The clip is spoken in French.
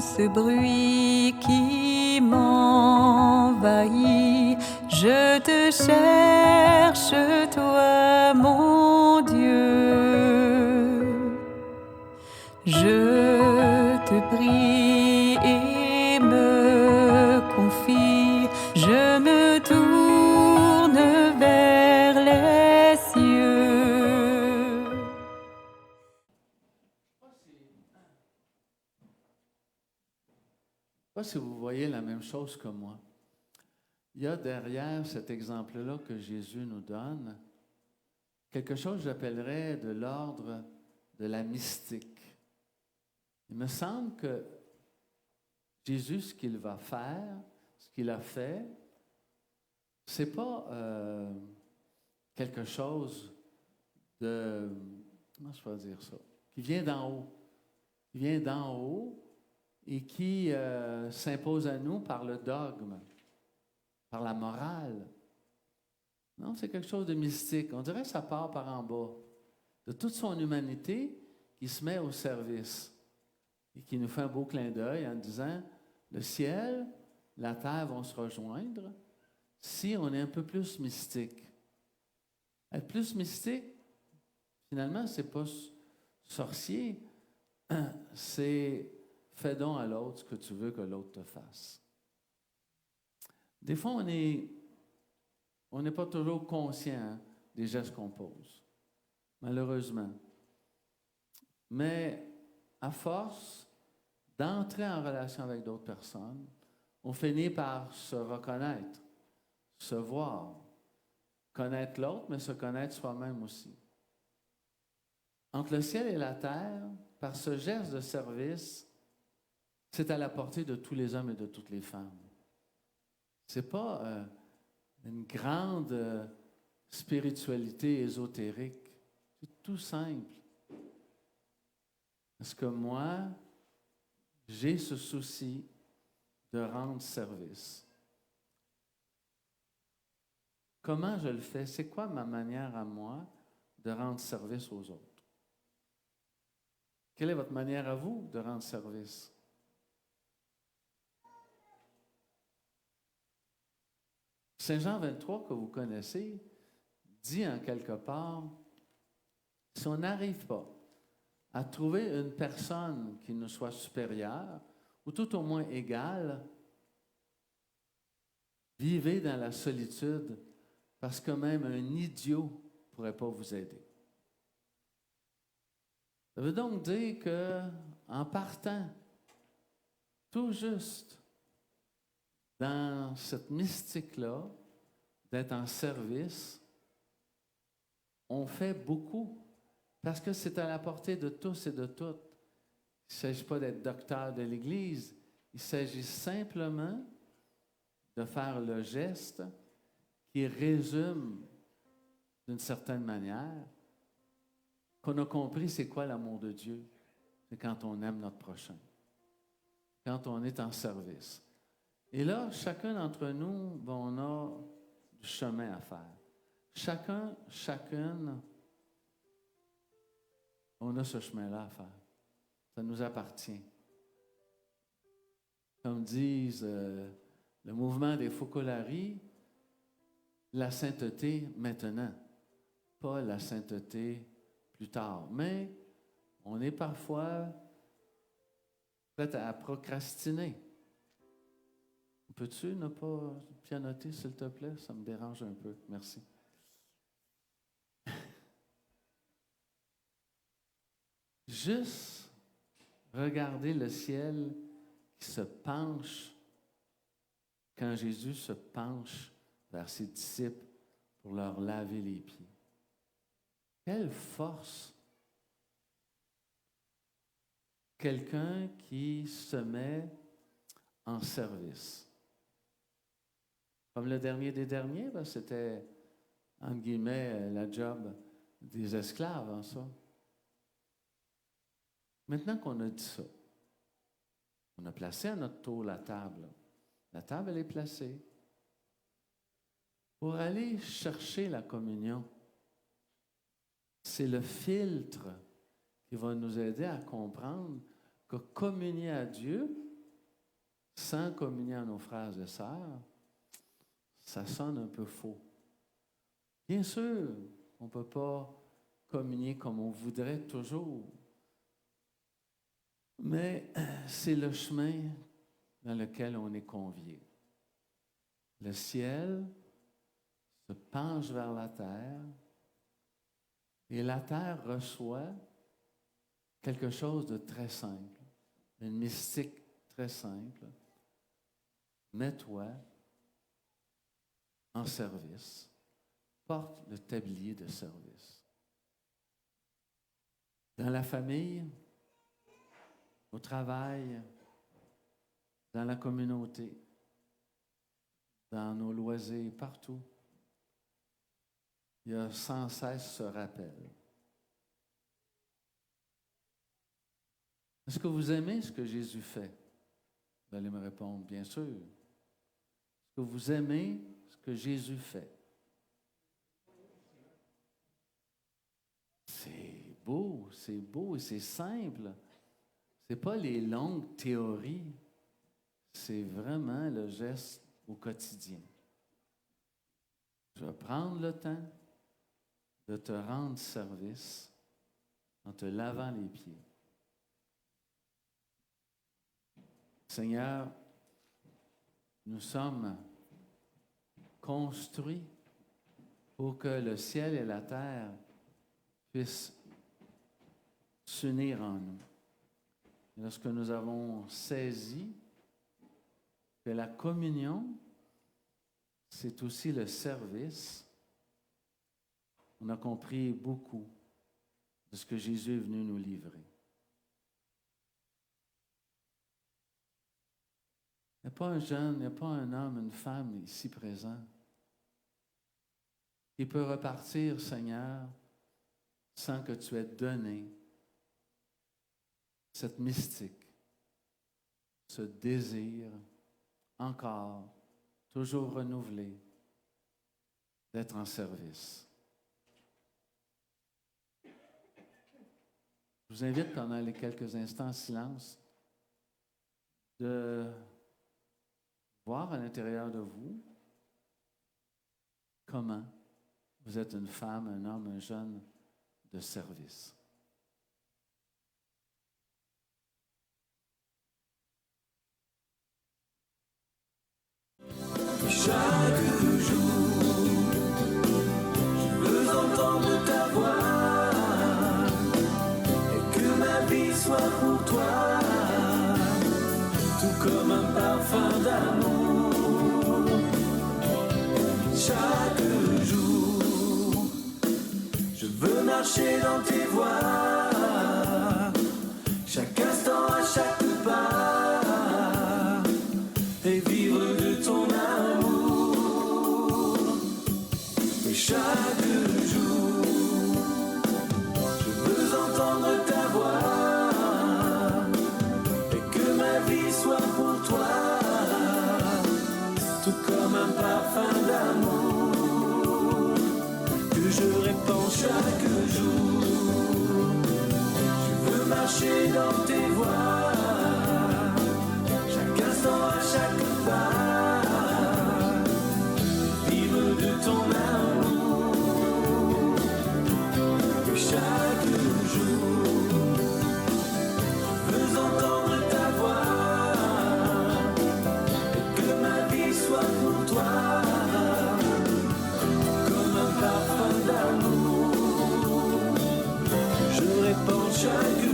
ce bruit qui m'envahit. Je te cherche, toi, mon Dieu. Je te prie et me confie. Je me tourne vers les cieux. Je ne sais pas si vous voyez la même chose que moi. Il y a derrière cet exemple-là que Jésus nous donne quelque chose que j'appellerais de l'ordre de la mystique. Il me semble que Jésus, ce qu'il va faire, ce qu'il a fait, ce n'est pas quelque chose de, comment je peux dire ça, qui vient d'en haut. Qui vient d'en haut et qui s'impose à nous par le dogme, par la morale. Non, c'est quelque chose de mystique. On dirait que ça part par en bas, de toute son humanité qui se met au service et qui nous fait un beau clin d'œil en disant, le ciel, la terre vont se rejoindre si on est un peu plus mystique. Être plus mystique, finalement, c'est pas sorcier, c'est fais donc à l'autre ce que tu veux que l'autre te fasse. Des fois, on n'est pas toujours conscient des gestes qu'on pose, malheureusement. Mais à force d'entrer en relation avec d'autres personnes, on finit par se reconnaître, se voir, connaître l'autre, mais se connaître soi-même aussi. Entre le ciel et la terre, par ce geste de service, c'est à la portée de tous les hommes et de toutes les femmes. Ce n'est pas une grande spiritualité ésotérique. C'est tout simple. Parce que moi, j'ai ce souci de rendre service. Comment je le fais? C'est quoi ma manière à moi de rendre service aux autres? Quelle est votre manière à vous de rendre service? Saint Jean 23, que vous connaissez, dit en quelque part, si on n'arrive pas à trouver une personne qui nous soit supérieure, ou tout au moins égale, vivez dans la solitude, parce que même un idiot ne pourrait pas vous aider. Ça veut donc dire qu'en partant tout juste dans cette mystique-là, d'être en service, on fait beaucoup parce que c'est à la portée de tous et de toutes. Il ne s'agit pas d'être docteur de l'Église, il s'agit simplement de faire le geste qui résume d'une certaine manière qu'on a compris c'est quoi l'amour de Dieu. C'est quand on aime notre prochain, quand on est en service. Et là, chacun d'entre nous, on a du chemin à faire. Chacune, on a ce chemin-là à faire. Ça nous appartient. Comme disent le mouvement des Focolari, la sainteté maintenant, pas la sainteté plus tard. Mais on est parfois prêt à procrastiner. Peux-tu ne pas pianoter, s'il te plaît? Ça me dérange un peu. Merci. Juste regarder le ciel qui se penche quand Jésus se penche vers ses disciples pour leur laver les pieds. Quelle force! Quelqu'un qui se met en service. Comme le dernier des derniers, ben, c'était, entre guillemets, la job des esclaves, hein, ça. Maintenant qu'on a dit ça, on a placé à notre tour la table. La table, elle est placée. Pour aller chercher la communion, c'est le filtre qui va nous aider à comprendre que communier à Dieu, sans communier à nos frères et sœurs, ça sonne un peu faux. Bien sûr, on ne peut pas communier comme on voudrait toujours, mais c'est le chemin dans lequel on est convié. Le ciel se penche vers la terre et la terre reçoit quelque chose de très simple, une mystique très simple. Mets-toi en service, porte le tablier de service. Dans la famille, au travail, dans la communauté, dans nos loisirs, partout, il y a sans cesse ce rappel. Est-ce que vous aimez ce que Jésus fait? Vous allez me répondre, bien sûr. Est-ce que vous aimez ce que Jésus fait? C'est beau et c'est simple. Ce n'est pas les longues théories, c'est vraiment le geste au quotidien. Je vais prendre le temps de te rendre service en te lavant les pieds. Seigneur, nous sommes construits pour que le ciel et la terre puissent s'unir en nous. Et lorsque nous avons saisi que la communion, c'est aussi le service, on a compris beaucoup de ce que Jésus est venu nous livrer. Il n'y a pas un jeune, il n'y a pas un homme, une femme ici présent qui peut repartir, Seigneur, sans que tu aies donné cette mystique, ce désir encore, toujours renouvelé, d'être en service. Je vous invite pendant les quelques instants en silence de voir à l'intérieur de vous comment vous êtes une femme, un homme, un jeune de service. Chaque jour, je veux entendre ta voix et que ma vie soit pour toi, tout comme un parfum d'amour. Chaque jour, je veux marcher dans tes voies, chaque instant, à chaque pas, et vivre de ton amour. Et chaque jour, je veux entendre ta voix et que ma vie soit pour toi, tout comme un parfum d'amour que je répands chaque jour. Je veux marcher dans tes voies, chaque instant, à chaque pas, vivre de ton amour. Et chaque jour, je veux entendre ta voix et que ma vie soit pour toi, comme un parfum d'amour. Je répands chaque